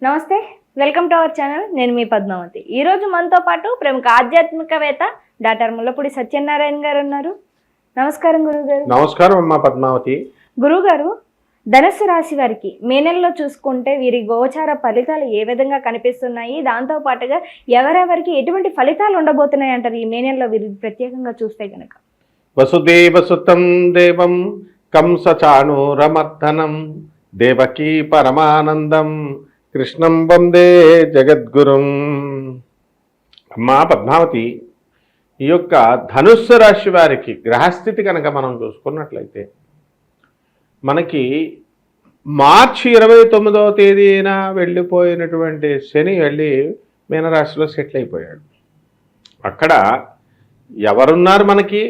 నమస్తే, welcome to our channel. నేను మీ పద్మావతి. ఈరోజు మనతో పాటు ప్రముఖ ఆధ్యాత్మికవేత్త డాక్టర్ ముల్లపూడి సత్యనారాయణ గారు ఉన్నారు. నమస్కారం గురుగారు. నమస్కారం అమ్మా పద్మావతి. గురుగారు, ధనుస్సు రాశి వారికి మే నెలలో చూసుకుంటే వీరి గోచార ఫలితాలు ఏ విధంగా కనిపిస్తున్నాయి, దాంతో పాటుగా ఎవరెవరికి ఎటువంటి ఫలితాలు ఉండబోతున్నాయి అంటారు ఈ మే నెలలో వీరి ప్రత్యేకంగా చూస్తే కనుక? వసుదేవసుతం దేవం కంసచాణూరమర్దనం దేవకీ పరమానందం కృష్ణం వందే జగద్గురుం. అమ్మా పద్మావతి, ఈ యొక్క ధనుస్సు రాశి వారికి గ్రహస్థితి కనుక మనం చూసుకున్నట్లయితే మనకి మార్చి 29వ తేదీన వెళ్ళిపోయినటువంటి శని వెళ్ళి మీనరాశిలో సెటిల్ అయిపోయాడు. అక్కడ ఎవరున్నారు? మనకి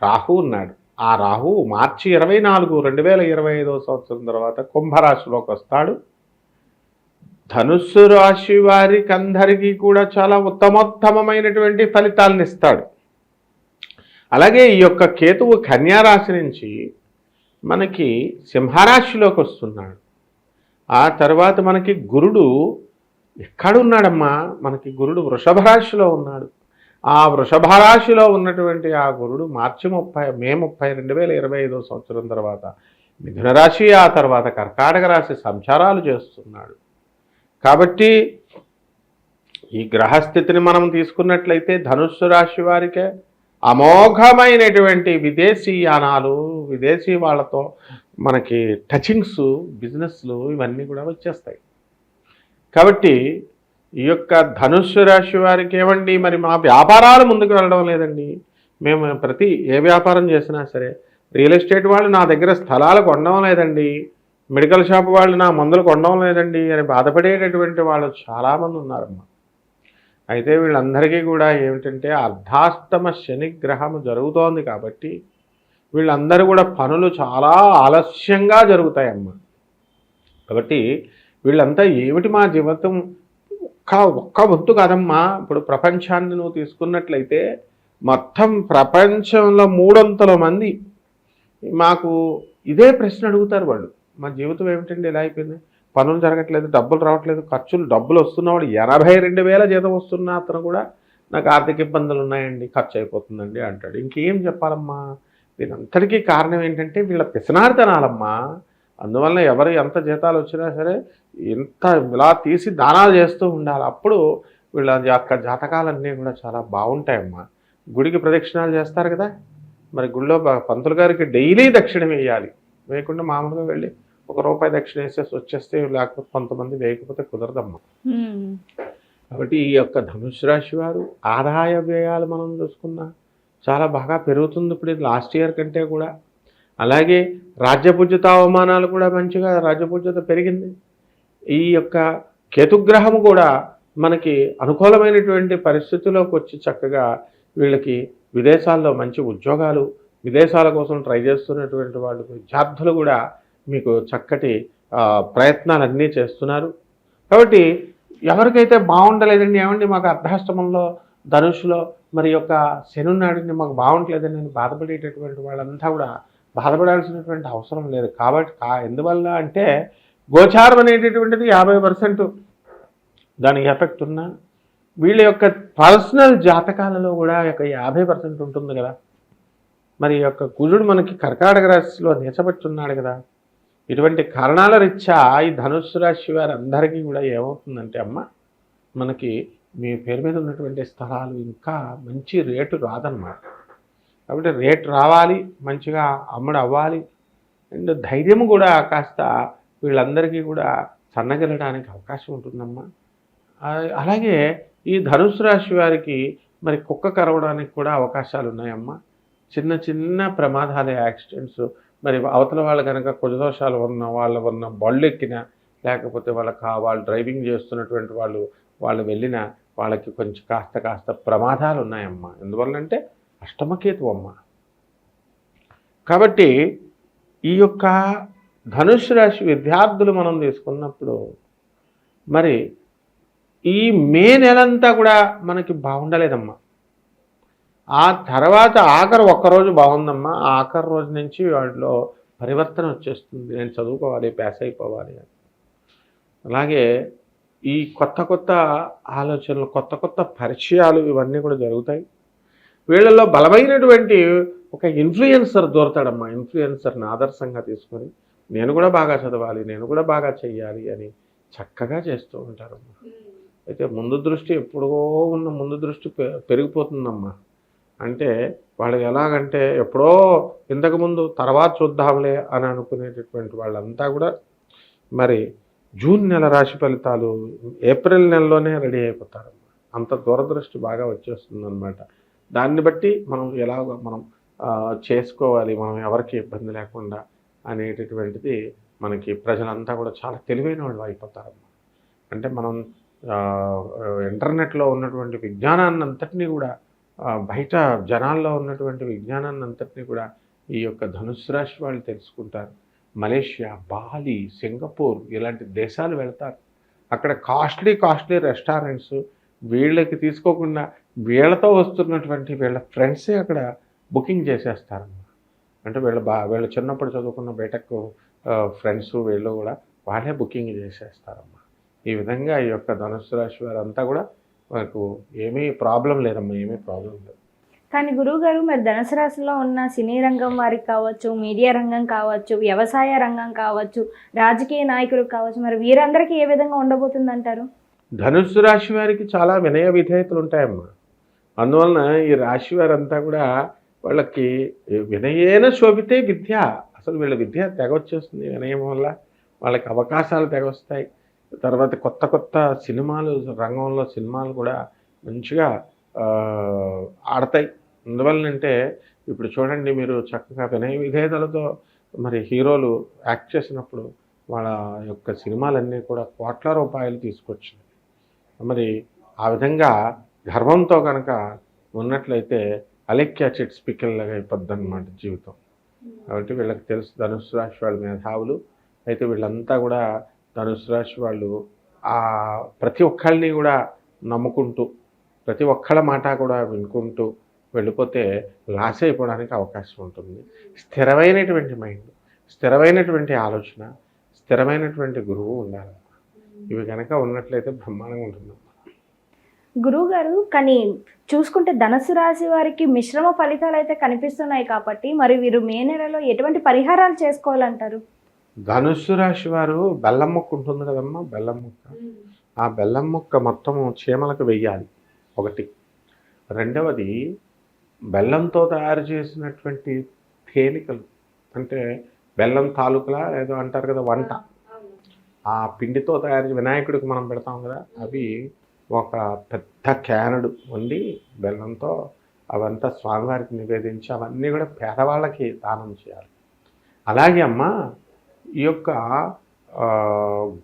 రాహు ఉన్నాడు. ఆ రాహు మార్చి 24, 2025వ సంవత్సరం తర్వాత కుంభరాశిలోకి వస్తాడు. ధనుస్సు రాశి వారికి అందరికీ కూడా చాలా ఉత్తమోత్తమైనటువంటి ఫలితాలను ఇస్తాడు. అలాగే ఈ యొక్క కేతువు కన్యారాశి నుంచి మనకి సింహరాశిలోకి వస్తున్నాడు. ఆ తర్వాత మనకి గురుడు ఎక్కడున్నాడమ్మా? మనకి గురుడు వృషభ రాశిలో ఉన్నాడు. ఆ వృషభ రాశిలో ఉన్నటువంటి ఆ గురుడు మార్చి 30, మే 30, 2025వ సంవత్సరం తర్వాత మిథున రాశి, ఆ తర్వాత కర్కాటక రాశి సంచారాలు చేస్తున్నాడు. కాబట్టి ఈ గ్రహస్థితిని మనం తీసుకున్నట్లయితే ధనుస్సు రాశి వారికే అమోఘమైనటువంటి విదేశీయానాలు, విదేశీ వాళ్ళతో మనకి టచింగ్స్, బిజినెస్లు ఇవన్నీ కూడా వచ్చేస్తాయి. కాబట్టి ఈ యొక్క ధనుస్సు రాశి వారికి ఏమండి, మరి మా వ్యాపారాలు ముందుకు వెళ్ళడం లేదండి, మేము ఏ వ్యాపారం చేసినా సరే, రియల్ ఎస్టేట్ వాళ్ళు నా దగ్గర స్థలాలు కొనడం లేదండి, మెడికల్ షాప్ వాళ్ళు నా మందులు కొనడం లేదండి అని బాధపడేటటువంటి వాళ్ళు చాలామంది ఉన్నారమ్మా. అయితే వీళ్ళందరికీ కూడా ఏమిటంటే అర్ధాష్టమ శనిగ్రహము జరుగుతోంది కాబట్టి వీళ్ళందరూ కూడా పనులు చాలా ఆలస్యంగా జరుగుతాయమ్మా. కాబట్టి వీళ్ళంతా ఏమిటి, మా జీవితం ఒక్క వంతు కాదమ్మా. ఇప్పుడు ప్రపంచాన్ని నువ్వు తీసుకున్నట్లయితే మొత్తం ప్రపంచంలో 300 మంది మాకు ఇదే ప్రశ్న అడుగుతారు. వాళ్ళు, మా జీవితం ఏమిటండి ఇలా అయిపోయింది, పనులు జరగట్లేదు, డబ్బులు రావట్లేదు, డబ్బులు వస్తున్నవాడు 82,000 జీతం వస్తున్నా అతను కూడా నాకు ఆర్థిక ఇబ్బందులు ఉన్నాయండి, ఖర్చు అయిపోతుందండి అంటాడు. ఇంకేం చెప్పాలమ్మా? దీనంతటికీ కారణం ఏంటంటే వీళ్ళ పిసనార్తనాలమ్మా. అందువల్ల ఎవరు ఎంత జీతాలు వచ్చినా సరే ఇంత ఇలా తీసి దానాలు చేస్తూ ఉండాలి. అప్పుడు వీళ్ళ యొక్క జాతకాలన్నీ కూడా చాలా బాగుంటాయమ్మా. గుడికి ప్రదక్షిణాలు చేస్తారు కదా, మరి గుడిలో పంతులు గారికి డైలీ దక్షిణ వేయాలి. వేయకుండా మామూలుగా వెళ్ళి ₹1 దక్షిణ వేసేసి వచ్చేస్తే, లేకపోతే కొంతమంది వేయకపోతే కుదరదమ్మా. కాబట్టి ఈ యొక్క ధనుస్సు రాశి వారు ఆదాయ వ్యయాలు మనం చూసుకున్నా చాలా బాగా పెరుగుతుంది ఇప్పుడు, లాస్ట్ ఇయర్ కంటే కూడా. అలాగే రాజ్యపూజ్యత అవమానాలు కూడా మంచిగా రాజ్యపూజ్యత పెరిగింది. ఈ యొక్క కేతుగ్రహము కూడా మనకి అనుకూలమైనటువంటి పరిస్థితిలోకి వచ్చి చక్కగా వీళ్ళకి విదేశాల్లో మంచి ఉద్యోగాలు, విదేశాల కోసం ట్రై చేస్తున్నటువంటి వాళ్ళు విద్యార్థులు కూడా మీకు చక్కటి ప్రయత్నాలన్నీ చేస్తున్నారు. కాబట్టి ఎవరికైతే బాగుండలేదండి, ఏమండి మాకు అర్ధాష్టమంలో ధనుషులో మరి యొక్క శని ఉన్నాడండి, మాకు బాగుంటలేదని నేను బాధపడేటటువంటి వాళ్ళంతా కూడా బాధపడాల్సినటువంటి అవసరం లేదు. కాబట్టి ఎందువల్ల అంటే గోచారం అనేటటువంటిది 50% దానికి ఎఫెక్ట్ ఉన్నా వీళ్ళ యొక్క పర్సనల్ జాతకాలలో కూడా యొక్క 50% ఉంటుంది కదా. మరి యొక్క కుజుడు మనకి కర్కాటక రాశిలో నీచబట్టున్నాడు కదా. ఇటువంటి కారణాల రీత్యా ఈ ధనుస్సు రాశి వారి అందరికీ కూడా ఏమవుతుందంటే అమ్మ, మనకి మీ పేరు మీద ఉన్నటువంటి స్థలాలు ఇంకా మంచి రేటు రాదన్నమాట. కాబట్టి రేటు రావాలి, మంచిగా అమ్ముడు అవ్వాలి, అండ్ ధైర్యం కూడా కాస్త వీళ్ళందరికీ కూడా సన్నగిల్లడానికి అవకాశం ఉంటుందమ్మా. అలాగే ఈ ధనుస్సు రాశి వారికి మరి కుక్క కరవడానికి కూడా అవకాశాలు ఉన్నాయమ్మా. చిన్న చిన్న ప్రమాదాలు, యాక్సిడెంట్స్, మరి అవతల వాళ్ళు కనుక కుజదోషాలు ఉన్న బళ్ళు ఎక్కినా, లేకపోతే వాళ్ళు డ్రైవింగ్ చేస్తున్నటువంటి వాళ్ళు వెళ్ళినా వాళ్ళకి కొంచెం కాస్త ప్రమాదాలు ఉన్నాయమ్మా. ఎందువల్లంటే అష్టమకేతు అమ్మ. కాబట్టి ఈ యొక్క ధనుస్సు రాశి విద్యార్థులు మనం తీసుకున్నప్పుడు మరి ఈ మే నెలంతా కూడా మనకి బాగుండలేదమ్మా. ఆ తర్వాత ఆఖరు ఒక్కరోజు బాగుందమ్మా. ఆ ఆఖరి రోజు నుంచి వాటిలో పరివర్తన వచ్చేస్తుంది. నేను చదువుకోవాలి, పాస్ అయిపోవాలి అని. అలాగే ఈ కొత్త కొత్త ఆలోచనలు, కొత్త కొత్త పరిచయాలు ఇవన్నీ కూడా జరుగుతాయి. వీళ్ళలో బలమైనటువంటి ఒక ఇన్ఫ్లుయెన్సర్ దొరతాడమ్మా. ఇన్ఫ్లుయెన్సర్ని ఆదర్శంగా తీసుకొని నేను కూడా బాగా చదవాలి, నేను కూడా బాగా చెయ్యాలి అని చక్కగా చేస్తూ ఉంటారమ్మా. అయితే ముందు దృష్టి ఎప్పుడో ఉన్న ముందు దృష్టి పెరిగిపోతుందమ్మా. అంటే వాళ్ళు ఎలాగంటే ఎప్పుడో ఇంతకుముందు తర్వాత చూద్దాంలే అని అనుకునేటటువంటి వాళ్ళంతా కూడా మరి జూన్ నెల రాశి ఫలితాలు ఏప్రిల్ నెలలోనే రెడీ అయిపోతారు. అంత దూరదృష్టి బాగా వచ్చేస్తుందన్నమాట. దాన్ని బట్టి మనం ఎలాగ మనం చేసుకోవాలి, మనం ఎవరికి ఇబ్బంది లేకుండా అనేటటువంటిది మనకి ప్రజలంతా కూడా చాలా తెలివైన వాళ్ళు అయిపోతారు. అంటే మనం ఇంటర్నెట్లో ఉన్నటువంటి విజ్ఞానాన్ని అంతటినీ కూడా బయట జనాల్లో ఉన్నటువంటి విజ్ఞానాన్ని అంతటినీ కూడా ఈ యొక్క ధనుస్సు రాశి వాళ్ళు తెలుసుకుంటారు. మలేషియా, బాలి, సింగపూర్ ఇలాంటి దేశాలు వెళ్తారు. అక్కడ కాస్ట్లీ రెస్టారెంట్స్ వీళ్ళకి తీసుకోకుండా వీళ్ళతో వస్తున్నటువంటి వీళ్ళ ఫ్రెండ్సే అక్కడ బుకింగ్ చేసేస్తారన్నమాట. అంటే వీళ్ళు చిన్నప్పుడు చదువుకున్న బీటెక్ ఫ్రెండ్స్ వీళ్ళు కూడా వాళ్ళే బుకింగ్ చేసేస్తారమ్మా. ఈ విధంగా ఈ యొక్క ధనుస్సు రాశి వారంతా కూడా మనకు ఏమీ ప్రాబ్లం లేదమ్మా, ఏమీ ప్రాబ్లం లేదు. కానీ గురువుగారు, మరి ధనుసు రాశిలో ఉన్న సినీ రంగం వారికి కావచ్చు, మీడియా రంగం కావచ్చు, వ్యవసాయ రంగం కావచ్చు, రాజకీయ నాయకులకు కావచ్చు, మరి వీరందరికీ ఏ విధంగా ఉండబోతుంది అంటారు? ధనుస్సు రాశి వారికి చాలా వినయ విధేయతలు ఉంటాయమ్మా. అందువలన ఈ రాశి వారంతా కూడా వాళ్ళకి వినయేన శోభితే విద్య. అసలు వీళ్ళ విద్య తెగొచ్చేస్తుంది వినయం వల్ల. వాళ్ళకి అవకాశాలు తెగొస్తాయి. తర్వాత కొత్త కొత్త సినిమాలు రంగంలో సినిమాలు కూడా మంచిగా ఆడతాయి. అందువలనంటే ఇప్పుడు చూడండి, మీరు చక్కగా వినయ విధేయతలతో మరి హీరోలు యాక్ట్ చేసినప్పుడు వాళ్ళ యొక్క సినిమాలన్నీ కూడా కోట్ల రూపాయలు తీసుకొచ్చినాయి. మరి ఆ విధంగా గర్వంతో కనుక ఉన్నట్లయితే అలెక్యా చిట్స్ పిక్కల్లాగా అయిపోద్ది అన్నమాట జీవితం. కాబట్టి వీళ్ళకి తెలుసు ధనుస్సు రాశి వాళ్ళ మేధావులు. అయితే వీళ్ళంతా కూడా ధనుస్సు రాశి వాళ్ళు ప్రతి ఒక్కళ్ళని కూడా నమ్ముకుంటూ, ప్రతి ఒక్కళ్ళ మాట కూడా వినుకుంటూ వెళ్ళిపోతే లాస్ అయిపోవడానికి అవకాశం ఉంటుంది. స్థిరమైనటువంటి మైండ్, స్థిరమైనటువంటి ఆలోచన, స్థిరమైనటువంటి గురువు ఉండాలి. ఇవి కనుక ఉన్నట్లయితే బ్రహ్మాండంగా ఉంటుంది. గురువు గారు, కానీ చూసుకుంటే ధనుసు రాశి వారికి మిశ్రమ ఫలితాలు అయితే కనిపిస్తున్నాయి కాబట్టి మరి వీరు మే నెలలో ఎటువంటి పరిహారాలు చేసుకోవాలంటారు? ధనుస్సు రాశి వారు బెల్లం ముక్క ఉంటుంది కదమ్మా, బెల్లం ముక్క. ఆ బెల్లం ముక్క మొత్తము చీమలకు వెయ్యాలి ఒకటి. రెండవది, బెల్లంతో తయారు చేసినటువంటి తేలికలు, అంటే బెల్లం తాలూకులా ఏదో అంటారు కదా వంట, ఆ పిండితో తయారు వినాయకుడికి మనం పెడతాం కదా, అవి ఒక పెద్ద క్యానుడు వండి బెల్లంతో అవంతా స్వామివారికి నివేదించి అవన్నీ కూడా పేదవాళ్ళకి దానం చేయాలి. అలాగే అమ్మ, ఈ యొక్క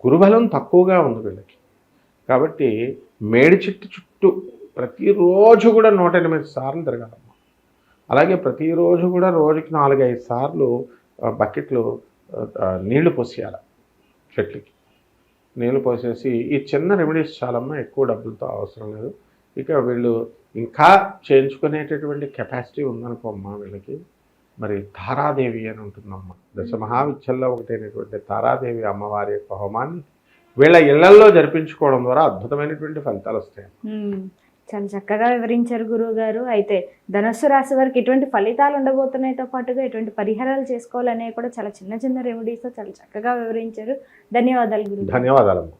గురుబలం తక్కువగా ఉంది వీళ్ళకి. కాబట్టి మేడి చెట్టు చుట్టూ ప్రతిరోజు కూడా 108 సార్లు తిరగాలమ్మ. అలాగే ప్రతిరోజు కూడా రోజుకి 4-5 సార్లు బకెట్లు నీళ్లు పోసేయాలి. చెట్లకి నీళ్ళు పోసేసి ఈ చిన్న రెమెడీస్ చాలమ్మా, ఎక్కువ డబ్బులతో అవసరం లేదు. ఇక వీళ్ళు ఇంకా చేయించుకునేటటువంటి కెపాసిటీ ఉందనుకోమ్మా వీళ్ళకి. మరి తారాదేవి అని ఉంటుందమ్మా. దశ మహావిద్యల్లో ఒకటైనటువంటి తారాదేవి అమ్మవారి యొక్క హోమాన్ని వీళ్ళ ఇళ్లల్లో జరిపించుకోవడం ద్వారా అద్భుతమైనటువంటి ఫలితాలు వస్తాయి. చాలా చక్కగా వివరించారు గురువు గారు. అయితే ధనుస్సు రాశి వారికి ఎటువంటి ఫలితాలు ఉండబోతున్నాయితో పాటుగా ఎటువంటి పరిహారాలు చేసుకోవాలనేవి కూడా చాలా చిన్న చిన్న రెమెడీస్తో చాలా చక్కగా వివరించారు. ధన్యవాదాలు గురువు. ధన్యవాదాలమ్మా.